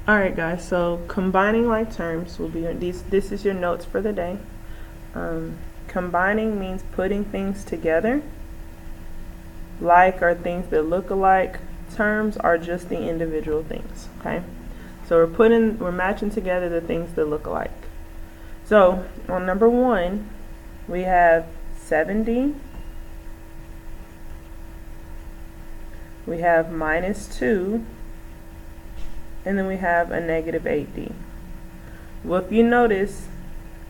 Alright guys, so combining like terms will be this is your notes for the day. Combining means putting things together. Like are things that look alike. Terms are just the individual things, okay? So we're matching together the things that look alike. So on number 1, we have 7D. We have -2. And then we have a -8D. Well, if you notice,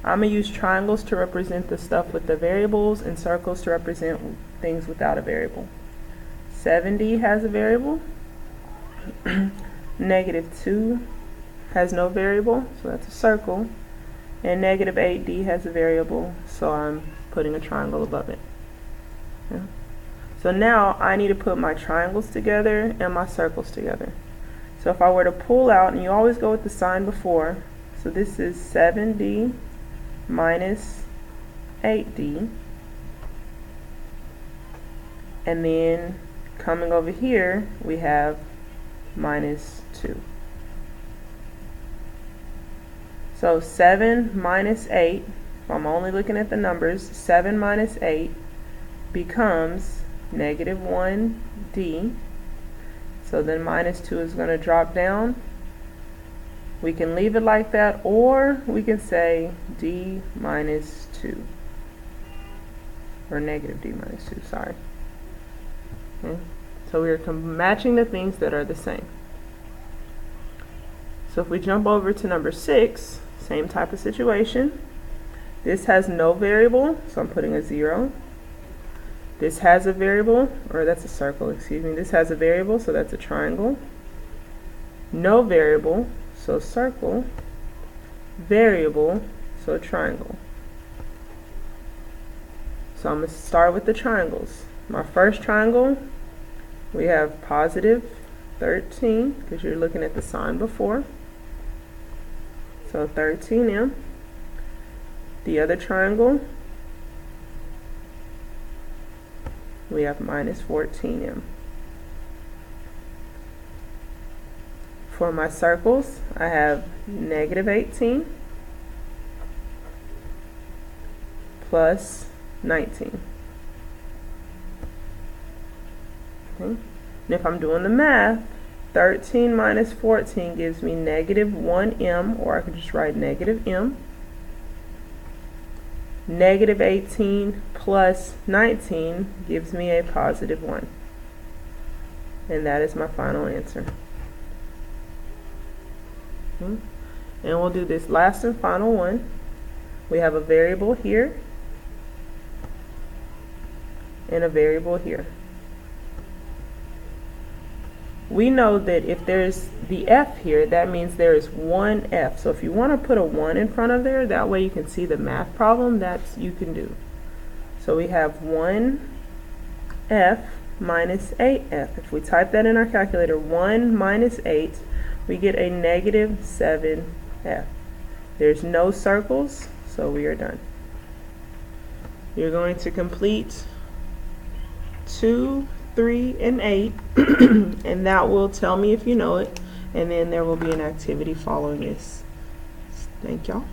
I'm going to use triangles to represent the stuff with the variables and circles to represent things without a variable. 7D has a variable. -2 has no variable, so that's a circle. And -8D has a variable, so I'm putting a triangle above it. Yeah. So now I need to put my triangles together and my circles together. So if I were to pull out, and you always go with the sign before, so this is 7D minus 8D. And then coming over here, we have -2. So 7 minus 8, if I'm only looking at the numbers, 7 minus 8 becomes -1D. So then -2 is going to drop down. We can leave it like that, or we can say D minus 2. Or -D minus 2, sorry. Okay. So we are matching the things that are the same. So if we jump over to number 6, same type of situation. This has no variable, so I'm putting a 0. This has a variable, or that's a circle, excuse me. This has a variable, so that's a triangle. No variable, so circle. Variable, so triangle. So I'm going to start with the triangles. My first triangle, we have +13, because you're looking at the sign before. So 13M. The other triangle, we have -14M. For my circles, I have -18 plus 19. Okay. And if I'm doing the math, 13 minus 14 gives me -1M, or I could just write -M. -18 plus 19 gives me a +1. And that is my final answer. Okay. And we'll do this last and final one. We have a variable here and a variable here. We know that if there's the F here, that means there is one F. So if you want to put a 1 in front of there, that way you can see the math problem, that's you can do. So we have 1F minus 8F. If we type that in our calculator, 1 minus 8, we get a -7F. There's no circles, so we are done. You're going to complete 2, 3, and 8, and that will tell me if you know it, and then there will be an activity following this. Thank y'all.